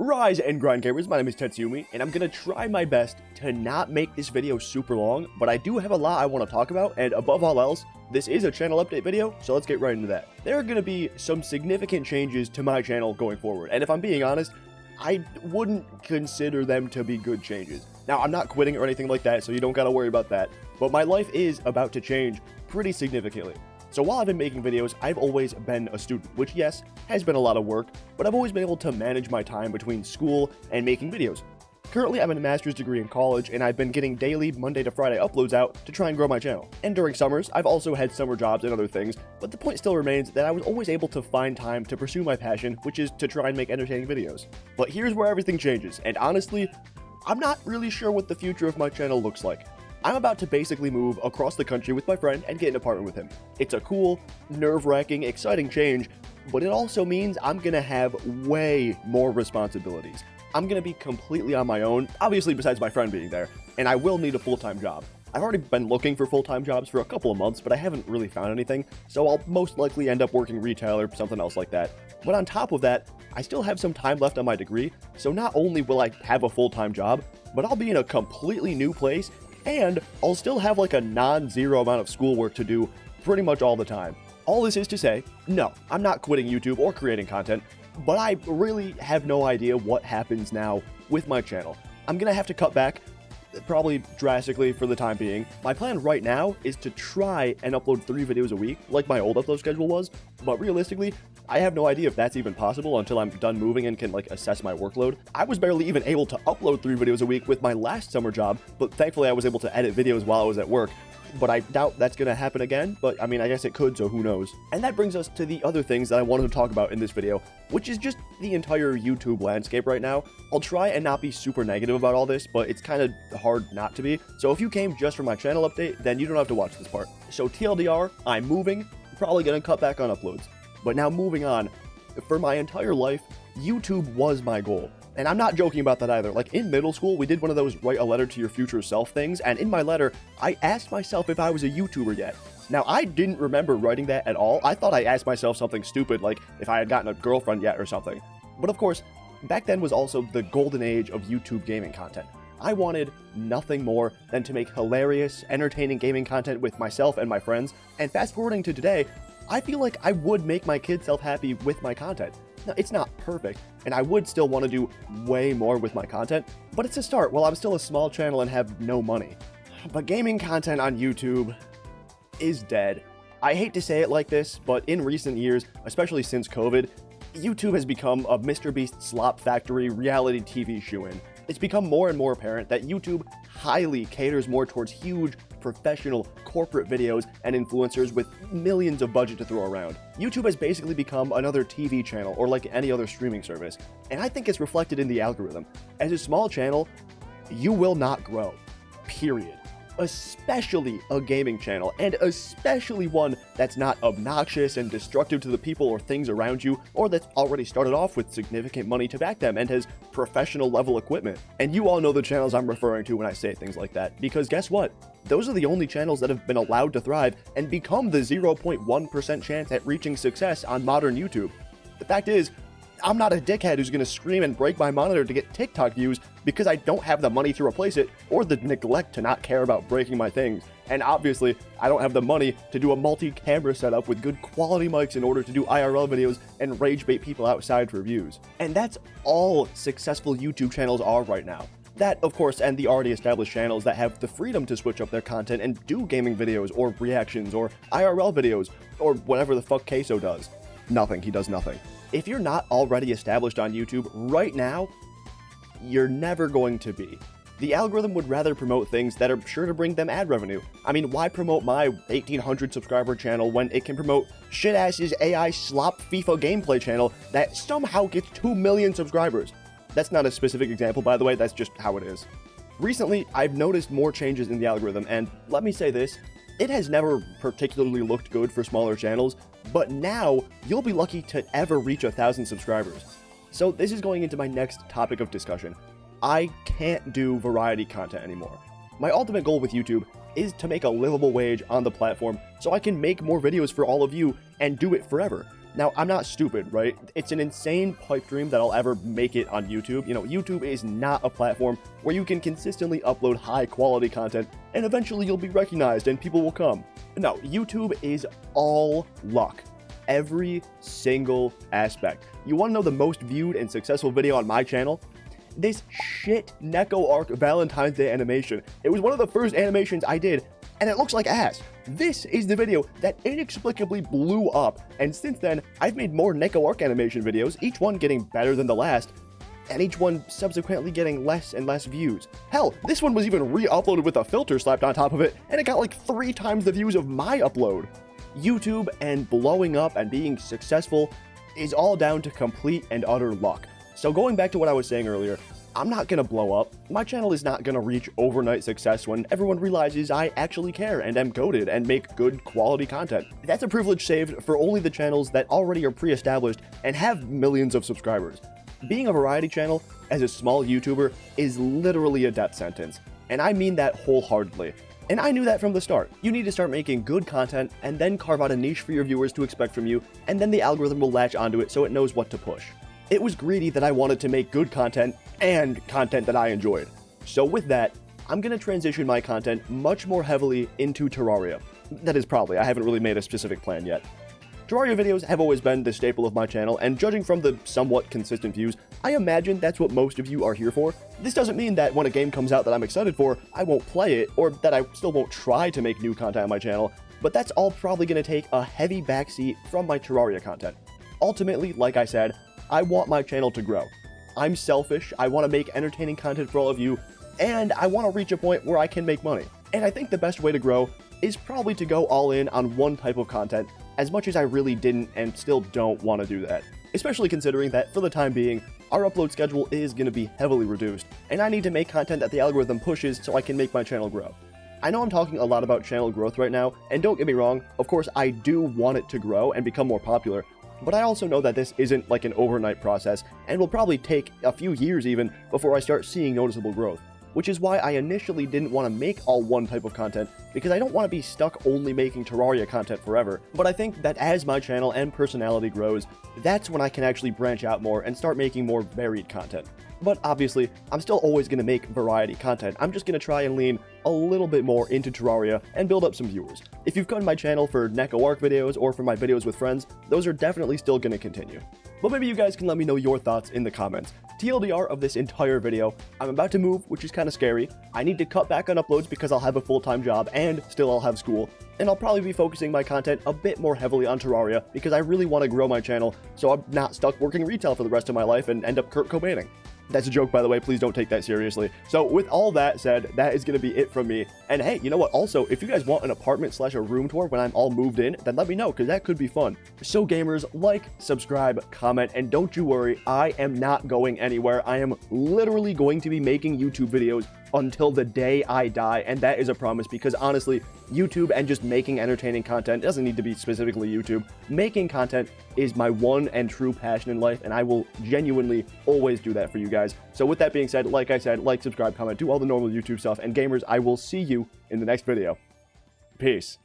Rise and grind gamers, my name is Tetsyumi, and I'm gonna try my best to not make this video super long, but I do have a lot I want to talk about, and above all else, this is a channel update video, so let's get right into that. There are gonna be some significant changes to my channel going forward, and if I'm being honest, I wouldn't consider them to be good changes. Now, I'm not quitting or anything like that, so you don't gotta worry about that, but my life is about to change pretty significantly. So while I've been making videos, I've always been a student, which yes, has been a lot of work, but I've always been able to manage my time between school and making videos. Currently, I'm in a master's degree in college, and I've been getting daily Monday to Friday uploads out to try and grow my channel. And during summers, I've also had summer jobs and other things, but the point still remains that I was always able to find time to pursue my passion, which is to try and make entertaining videos. But here's where everything changes, and honestly, I'm not really sure what the future of my channel looks like. I'm about to basically move across the country with my friend and get an apartment with him. It's a cool, nerve-wracking, exciting change, but it also means I'm gonna have way more responsibilities. I'm gonna be completely on my own, obviously besides my friend being there, and I will need a full-time job. I've already been looking for full-time jobs for a couple of months, but I haven't really found anything, so I'll most likely end up working retail or something else like that. But on top of that, I still have some time left on my degree, so not only will I have a full-time job, but I'll be in a completely new place, and I'll still have like a non-zero amount of schoolwork to do pretty much all the time. All this is to say, no, I'm not quitting YouTube or creating content, but I really have no idea what happens now with my channel. I'm gonna have to cut back, probably drastically for the time being. My plan right now is to try and upload 3 videos a week, like my old upload schedule was, but realistically, I have no idea if that's even possible until I'm done moving and can assess my workload. I was barely even able to upload 3 videos a week with my last summer job, but thankfully I was able to edit videos while I was at work. But I doubt that's gonna happen again, but I mean, I guess it could, so who knows. And that brings us to the other things that I wanted to talk about in this video, which is just the entire YouTube landscape right now. I'll try and not be super negative about all this, but it's kind of hard not to be. So if you came just for my channel update, then you don't have to watch this part. So TLDR, I'm moving, probably gonna cut back on uploads. But now moving on, for my entire life, YouTube was my goal. And I'm not joking about that either. Like in middle school, we did one of those write a letter to your future self things, and in my letter, I asked myself if I was a YouTuber yet. Now, I didn't remember writing that at all. I thought I asked myself something stupid, like if I had gotten a girlfriend yet or something. But of course, back then was also the golden age of YouTube gaming content. I wanted nothing more than to make hilarious, entertaining gaming content with myself and my friends, and fast forwarding to today, I feel like I would make my kid self happy with my content. Now, it's not perfect, and I would still want to do way more with my content, but it's a start while I'm still a small channel and have no money. But gaming content on YouTube is dead. I hate to say it like this, but in recent years, especially since COVID, YouTube has become a MrBeast slop factory reality TV shoo-in. It's become more and more apparent that YouTube highly caters more towards huge, professional, corporate videos and influencers with millions of budget to throw around. YouTube has basically become another TV channel or like any other streaming service, and I think it's reflected in the algorithm. As a small channel, you will not grow, period. Especially a gaming channel, and especially one that's not obnoxious and destructive to the people or things around you, or that's already started off with significant money to back them and has professional level equipment. And you all know the channels I'm referring to when I say things like that, because guess what? Those are the only channels that have been allowed to thrive and become the 0.1% chance at reaching success on modern YouTube. The fact is, I'm not a dickhead who's gonna scream and break my monitor to get TikTok views because I don't have the money to replace it or the neglect to not care about breaking my things. And obviously, I don't have the money to do a multi-camera setup with good quality mics in order to do IRL videos and rage bait people outside for views. And that's all successful YouTube channels are right now. That, of course, and the already established channels that have the freedom to switch up their content and do gaming videos or reactions or IRL videos or whatever the fuck Queso does. Nothing, he does nothing. If you're not already established on YouTube right now, you're never going to be. The algorithm would rather promote things that are sure to bring them ad revenue. I mean, why promote my 1,800 subscriber channel when it can promote shit-ass's AI slop FIFA gameplay channel that somehow gets 2 million subscribers? That's not a specific example, by the way, that's just how it is. Recently, I've noticed more changes in the algorithm, and let me say this, it has never particularly looked good for smaller channels, but now you'll be lucky to ever reach 1,000 subscribers. So this is going into my next topic of discussion. I can't do variety content anymore. My ultimate goal with YouTube is to make a livable wage on the platform so I can make more videos for all of you and do it forever. Now, I'm not stupid, right? It's an insane pipe dream that I'll ever make it on YouTube. You know, YouTube is not a platform where you can consistently upload high quality content and eventually you'll be recognized and people will come. No, YouTube is all luck. Every single aspect. You want to know the most viewed and successful video on my channel? This shit Neko Arc Valentine's Day animation. It was one of the first animations I did, and it looks like ass. This is the video that inexplicably blew up, and since then, I've made more Neko Arc animation videos, each one getting better than the last, and each one subsequently getting less and less views. Hell, this one was even re-uploaded with a filter slapped on top of it, and it got like 3 times the views of my upload. YouTube and blowing up and being successful is all down to complete and utter luck. So going back to what I was saying earlier, I'm not gonna blow up. My channel is not gonna reach overnight success when everyone realizes I actually care and am coded and make good quality content. That's a privilege saved for only the channels that already are pre-established and have millions of subscribers. Being a variety channel as a small YouTuber is literally a death sentence, and I mean that wholeheartedly. And I knew that from the start. You need to start making good content and then carve out a niche for your viewers to expect from you, and then the algorithm will latch onto it so it knows what to push. It was greedy that I wanted to make good content and content that I enjoyed. So with that, I'm going to transition my content much more heavily into Terraria. That is probably, I haven't really made a specific plan yet. Terraria videos have always been the staple of my channel, and judging from the somewhat consistent views, I imagine that's what most of you are here for. This doesn't mean that when a game comes out that I'm excited for, I won't play it, or that I still won't try to make new content on my channel, but that's all probably going to take a heavy backseat from my Terraria content. Ultimately, like I said, I want my channel to grow. I'm selfish, I want to make entertaining content for all of you, and I want to reach a point where I can make money. And I think the best way to grow is probably to go all in on one type of content, as much as I really didn't and still don't want to do that. Especially considering that for the time being, our upload schedule is going to be heavily reduced, and I need to make content that the algorithm pushes so I can make my channel grow. I know I'm talking a lot about channel growth right now, and don't get me wrong, of course I do want it to grow and become more popular, but I also know that this isn't like an overnight process and will probably take a few years even before I start seeing noticeable growth, which is why I initially didn't want to make all one type of content because I don't want to be stuck only making Terraria content forever. But I think that as my channel and personality grows, that's when I can actually branch out more and start making more varied content. But obviously, I'm still always going to make variety content. I'm just going to try and lean a little bit more into Terraria and build up some viewers. If you've come to my channel for Neko Arc videos or for my videos with friends, those are definitely still going to continue. But maybe you guys can let me know your thoughts in the comments. TLDR of this entire video, I'm about to move, which is kind of scary. I need to cut back on uploads because I'll have a full-time job and still I'll have school. And I'll probably be focusing my content a bit more heavily on Terraria because I really want to grow my channel so I'm not stuck working retail for the rest of my life and end up Kurt Cobaining. That's a joke, by the way. Please don't take that seriously. So with all that said, that is going to be it from me. And hey, you know what? Also, if you guys want an apartment / a room tour when I'm all moved in, then let me know because that could be fun. So gamers, like, subscribe, comment, and don't you worry, I am not going anywhere. I am literally going to be making YouTube videos until the day I die, and that is a promise because honestly, YouTube and just making entertaining content doesn't need to be specifically YouTube. Making content is my one and true passion in life, and I will genuinely always do that for you guys. So with that being said, like I said, like, subscribe, comment, do all the normal YouTube stuff, and gamers, I will see you in the next video. Peace.